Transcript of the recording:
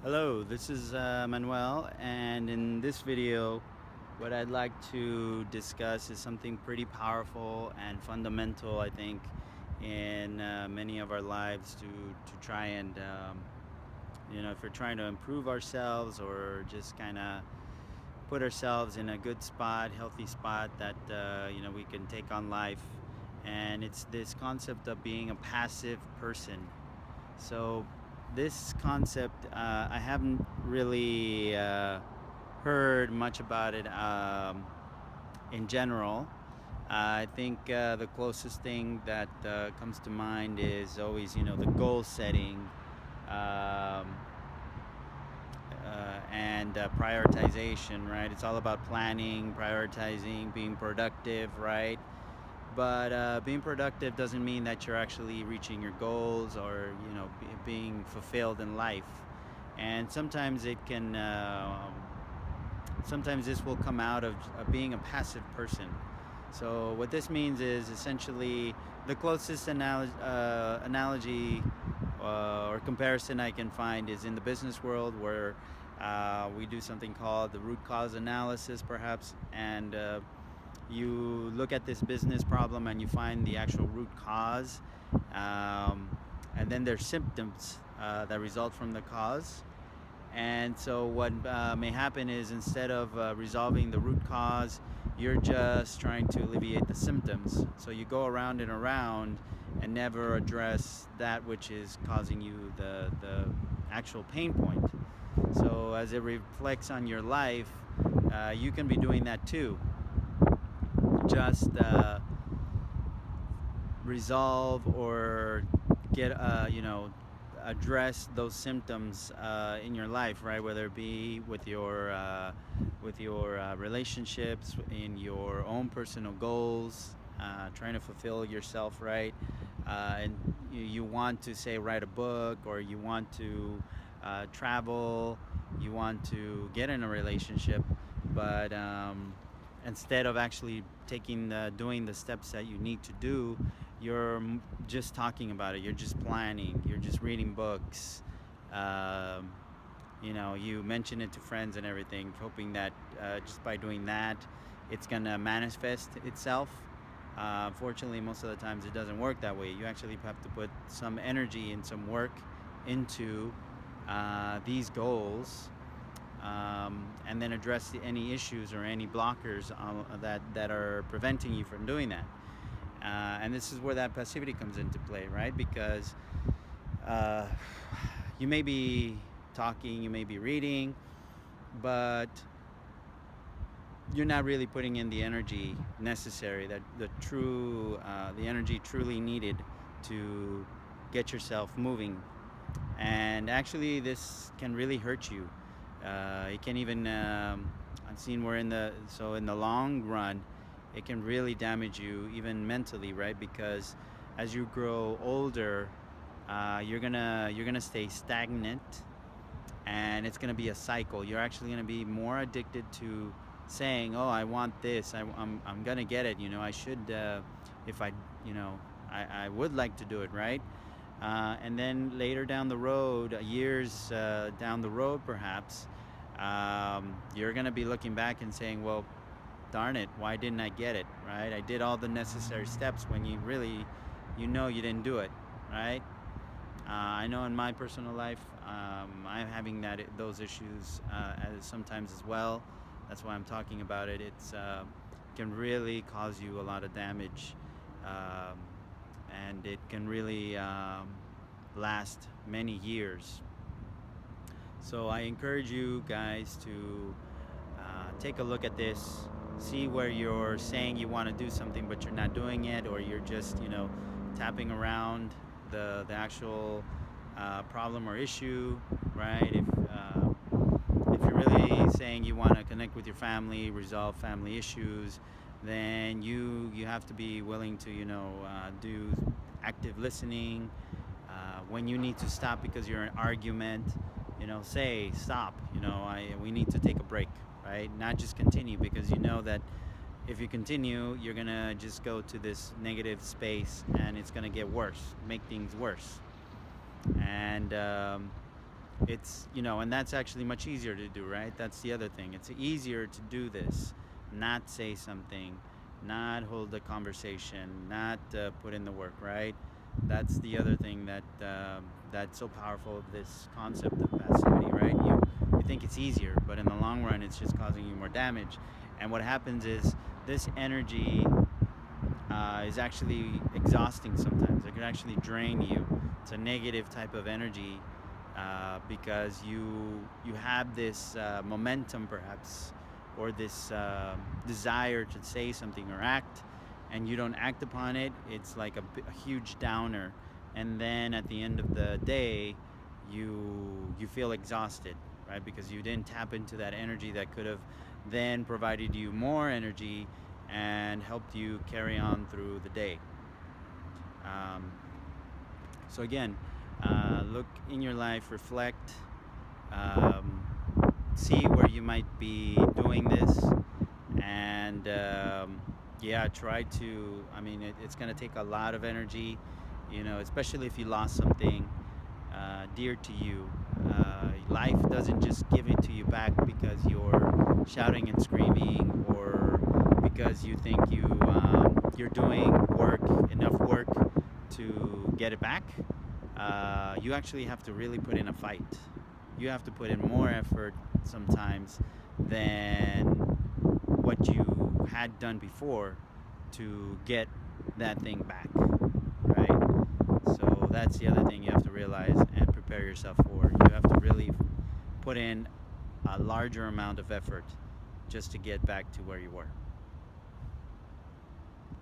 Hello, this is Manuel, and in this video, what I'd like to discuss is something pretty powerful and fundamental, I think, in many of our lives to try and, if we're trying to improve ourselves or just kind of put ourselves in a good spot, healthy spot that, we can take on life. And it's this concept of being a passive person. So this concept, I haven't really heard much about it in general. I think the closest thing that comes to mind is always, the goal setting and prioritization, right? It's all about planning, prioritizing, being productive, right? But being productive doesn't mean that you're actually reaching your goals or being fulfilled in life. And sometimes it can sometimes this will come out of being a passive person. So what this means is essentially the closest analogy or comparison I can find is in the business world, where we do something called the root cause analysis, perhaps, and you look at this business problem and you find the actual root cause, and then there's symptoms that result from the cause. And so what may happen is, instead of resolving the root cause, you're just trying to alleviate the symptoms. So you go around and around and never address that which is causing you the actual pain point. So as it reflects on your life, you can be doing that too. Just resolve or get address those symptoms in your life, right? Whether it be with your relationships, in your own personal goals, trying to fulfill yourself, right? And you want to, say, write a book, or you want to travel, you want to get in a relationship, but instead of actually doing the steps that you need to do, you're just talking about it. You're just planning. You're just reading books. Um, you mention it to friends and everything, hoping that just by doing that, it's gonna manifest itself. Unfortunately, most of the times it doesn't work that way. You actually have to put some energy and some work into these goals, and then address any issues or any blockers that are preventing you from doing that. And this is where that passivity comes into play, right? Because uh, you may be talking, you may be reading, but you're not really putting in the energy necessary, that the energy truly needed to get yourself moving. And actually, this can really hurt you. It can even I've seen where in the long run, it can really damage you, even mentally, right? Because as you grow older, you're gonna stay stagnant, and it's gonna be a cycle. You're actually gonna be more addicted to saying, "Oh, I want this. I'm gonna get it. I should, if I, I would like to do it, right?" And then later down the road, years down the road, perhaps, you're gonna be looking back and saying, "Well, darn it, why didn't I get it?" Right? I did all the necessary steps when you really, you didn't do it, right? I know in my personal life, I'm having those issues sometimes as well. That's why I'm talking about it. It's can really cause you a lot of damage, um, and it can really last many years. So I encourage you guys to take a look at this, see where you're saying you want to do something but you're not doing it, or you're just tapping around the actual problem or issue, right? If you're really saying you want to connect with your family, resolve family issues, then you have to be willing to do active listening. When you need to stop because you're in an argument, say stop. We need to take a break, right? Not just continue, because you know that if you continue, you're gonna just go to this negative space, and it's gonna get worse, make things worse. And It's, and that's actually much easier to do, right? That's the other thing. It's easier to do this, not say something, not hold a conversation, not put in the work, right? That's the other thing that's so powerful of this concept of passivity, right? You think it's easier, but in the long run, it's just causing you more damage. And what happens is this energy is actually exhausting sometimes. It can actually drain you. It's a negative type of energy because you have this momentum perhaps, or this desire to say something or act, and you don't act upon it. It's like a huge downer, and then at the end of the day, you feel exhausted, right? Because you didn't tap into that energy that could have then provided you more energy and helped you carry on through the day. Um, so again, look in your life, reflect, um, see where you might be doing this, and yeah, try to. I mean, it's going to take a lot of energy, especially if you lost something dear to you. Life doesn't just give it to you back because you're shouting and screaming, or because you think you're doing enough work to get it back. You actually have to really put in a fight. You have to put in more effort sometimes than what you had done before to get that thing back, right? So that's the other thing you have to realize and prepare yourself for. You have to really put in a larger amount of effort just to get back to where you were.